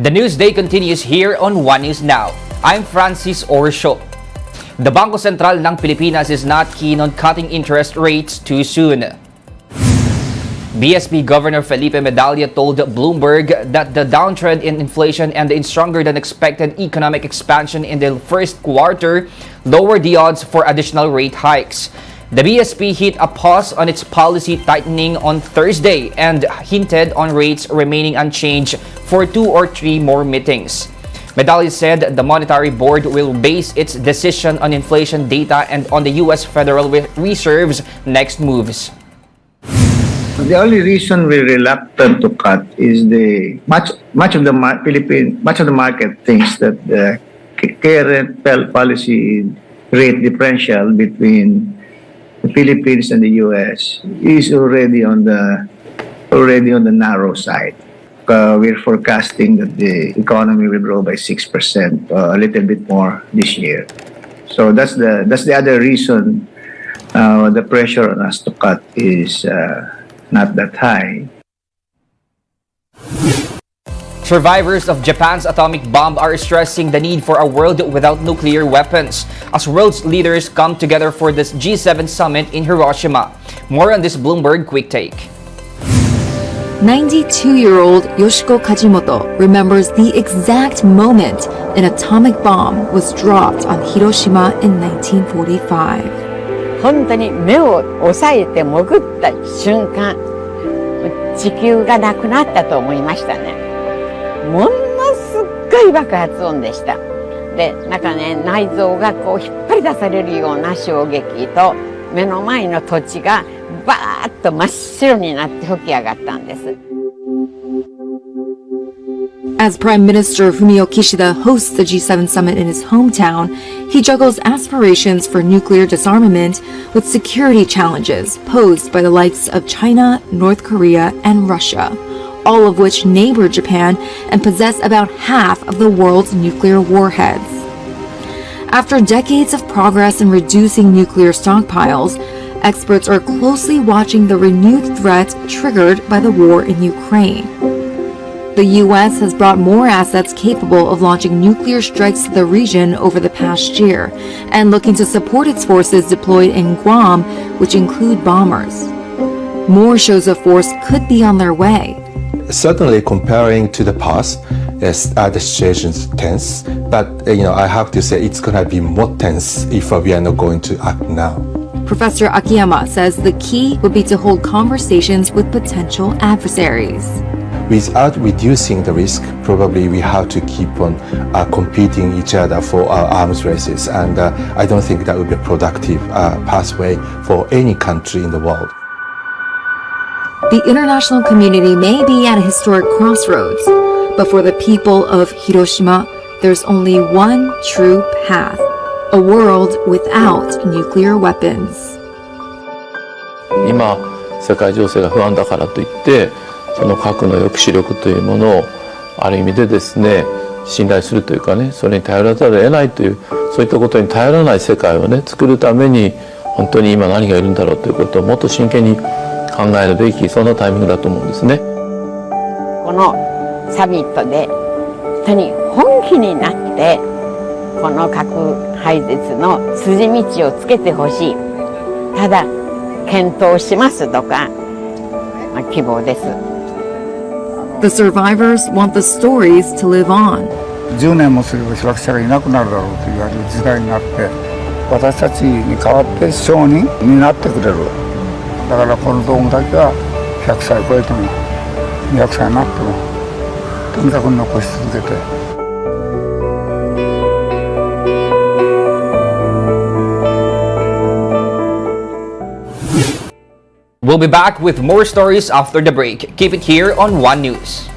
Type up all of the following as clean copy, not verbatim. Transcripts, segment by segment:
The news day continues here on One News Now. I'm Francis Orsho. The Bangko Sentral ng Pilipinas is not keen on cutting interest rates too soon. BSP Governor Felipe Medalla told Bloomberg that the downtrend in inflation and the stronger than expected economic expansion in the first quarter lowered the odds for additional rate hikes. The BSP hit a pause on its policy tightening on Thursday and hinted on rates remaining unchanged for 2 or 3 more meetings. Medalla said the Monetary Board will base its decision on inflation data and on the U.S. Federal Reserve's next moves. The only reason we're reluctant to cut is much of the market thinks that the current policy rate differential between the Philippines and the U.S. is already on the narrow side. We're forecasting that the economy will grow by 6%, a little bit more this year. So that's the other reason the pressure on us to cut is not that high. Survivors of Japan's atomic bomb are stressing the need for a world without nuclear weapons as world's leaders come together for this G7 summit in Hiroshima. More on this Bloomberg Quick Take. 92-year-old Yoshiko Kajimoto remembers the exact moment an atomic bomb was dropped on Hiroshima in 1945. 本当に目を押さえて潜った瞬間、地球がなくなったと思いましたね。ものすっごい爆発音でした。で、なんかね、内臓がこう引っ張り出されるような衝撃と、目の前の土地がバーッと真っ白になって吹き上がったんです。As Prime Minister Fumio Kishida hosts the G7 summit in his hometown, he juggles aspirations for nuclear disarmament with security challenges posed by the likes of China, North Korea, and Russia, all of which neighbor Japan and possess about half of the world's nuclear warheads. After decades of progress in reducing nuclear stockpiles, experts are closely watching the renewed threat triggered by the war in Ukraine. The U.S. has brought more assets capable of launching nuclear strikes to the region over the past year and looking to support its forces deployed in Guam, which include bombers. More shows of force could be on their way. Certainly, comparing to the past, yes, the situation is tense. But I have to say it's going to be more tense if we are not going to act now. Professor Akiyama says the key would be to hold conversations with potential adversaries. Without reducing the risk, probably we have to keep on competing each other for our arms races, and I don't think that would be a productive pathway for any country in the world. The international community may be at a historic crossroads, but for the people of Hiroshima, there's only one true path: a world without nuclear weapons. 今、世界情勢が不安だからといって、その核の抑止力というものをある意味でですね、信頼するというかね、それに頼らざるを得ないという、そういったことに頼らない世界をね、作るために本当に今何がいるんだろうということをもっと真剣に考えるべき、そんなタイミングだと思うんですね。このサミットで本当に本気になってこの核廃絶の筋道をつけてほしい。ただ検討しますとか、希望です。The survivors want the stories to live on. 10年もすれば被爆者がいなくなるだろうと言われる時代になって、私たちに代わって証人になってくれる。だからこの道具だけは100歳超えても200歳になってもとにかく残し続けて。We'll be back with more stories after the break. Keep it here on One News.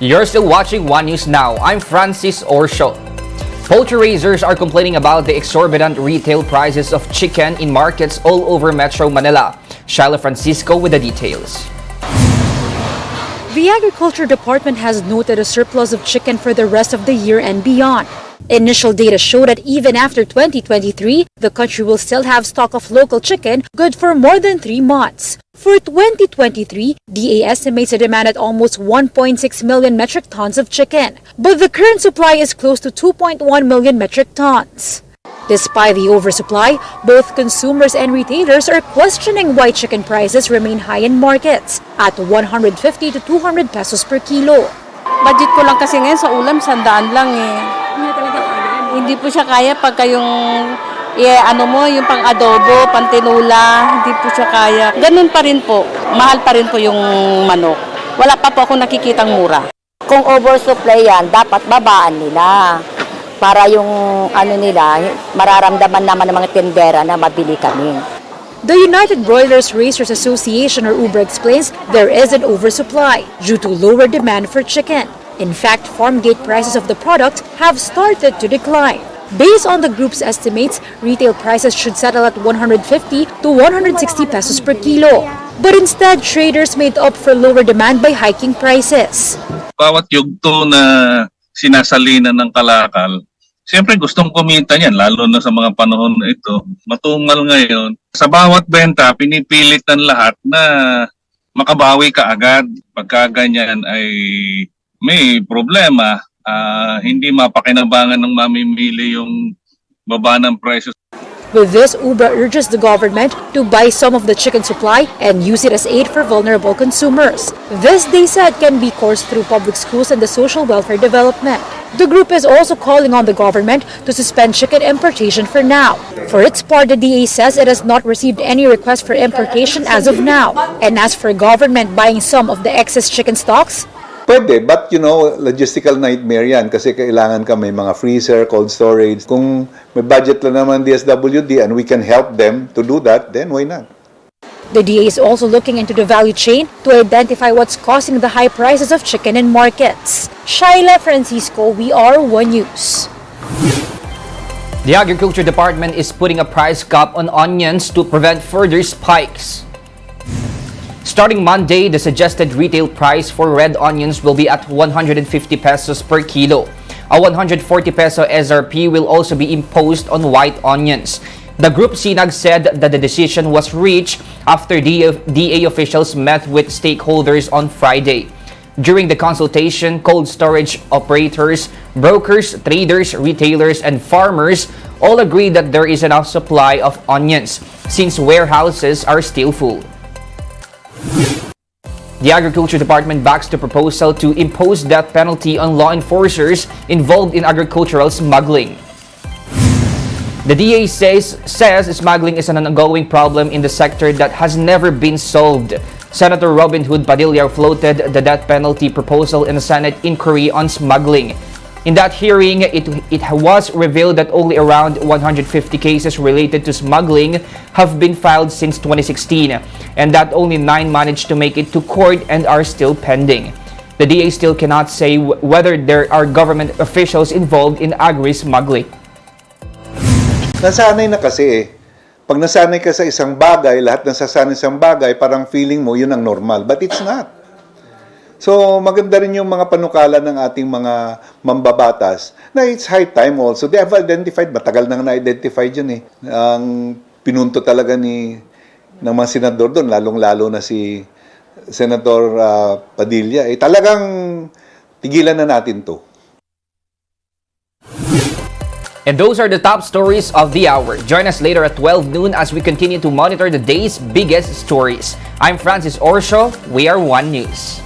You're still watching One News Now. I'm Francis Orsho. Poultry raisers are complaining about the exorbitant retail prices of chicken in markets all over Metro Manila. Shyla Francisco with the details. The Agriculture Department has noted a surplus of chicken for the rest of the year and beyond. Initial data show that even after 2023, the country will still have stock of local chicken good for more than 3 months. For 2023, DA estimates a demand at almost 1.6 million metric tons of chicken, but the current supply is close to 2.1 million metric tons. Despite the oversupply, both consumers and retailers are questioning why chicken prices remain high in markets at 150 to 200 pesos per kilo. Budget ko lang kasi ngayon sa ulam, 100 lang eh. Hindi po siya kaya pagka yung yung pang-adobo, pang-tinula, hindi po siya kaya. Ganun pa rin po, mahal pa rin po yung manok. Wala pa po ako nakikitang mura. Kung oversupply yan, dapat babaan nila. Para yung mararamdaman naman ng mga tendera na mabili kami. The United Broilers Raisers Association or UBRA explains there is an oversupply due to lower demand for chicken. In fact, farm gate prices of the product have started to decline. Based on the group's estimates, retail prices should settle at 150 to 160 pesos per kilo. But instead, traders made up for lower demand by hiking prices. Bawat yugto na sinasalinan ng kalakal, siyempre gustong kumita niyan, lalo na sa mga panahon na ito. Matumal ngayon. Sa bawat benta, pinipilit ng lahat na makabawi ka agad. Pagka ganyan ay may problema, hindi mapakinabangan ng mamimili yung baba ng presyo. With this, UBRA urges the government to buy some of the chicken supply and use it as aid for vulnerable consumers. This, they said, can be coursed through public schools and the social welfare development. The group is also calling on the government to suspend chicken importation for now. For its part, the DA says it has not received any request for importation as of now. And as for government buying some of the excess chicken stocks, pwede, but logistical nightmare yan kasi kailangan ka may mga freezer, cold storage. Kung may budget lang naman DSWD and we can help them to do that, then why not? The DA is also looking into the value chain to identify what's causing the high prices of chicken in markets. Shyla Francisco, we are One News. The Agriculture Department is putting a price cap on onions to prevent further spikes. Starting Monday, the suggested retail price for red onions will be at 150 pesos per kilo. A 140 peso SRP will also be imposed on white onions. The group SINAG said that the decision was reached after DA officials met with stakeholders on Friday. During the consultation, cold storage operators, brokers, traders, retailers, and farmers all agreed that there is enough supply of onions since warehouses are still full. The Agriculture Department backs the proposal to impose death penalty on law enforcers involved in agricultural smuggling. The DA says smuggling is an ongoing problem in the sector that has never been solved. Senator Robin Hood Padilla floated the death penalty proposal in a Senate inquiry on smuggling. In that hearing, it was revealed that only around 150 cases related to smuggling have been filed since 2016, and that only 9 managed to make it to court and are still pending. The DA still cannot say whether there are government officials involved in agri-smuggling. Nasanay na kasi Pag nasanay ka sa isang bagay, lahat ng sasanay sa isang bagay, parang feeling mo yun ang normal. But it's not. So, maganda rin yung mga panukala ng ating mga mambabatas na it's high time also. They have identified, matagal nang na-identify dyan eh. Ang pinunto talaga ng mga senador doon, lalong-lalo na si Senator Padilla, talagang tigilan na natin to. And those are the top stories of the hour. Join us later at 12 noon as we continue to monitor the day's biggest stories. I'm Francis Orsho. We are One News.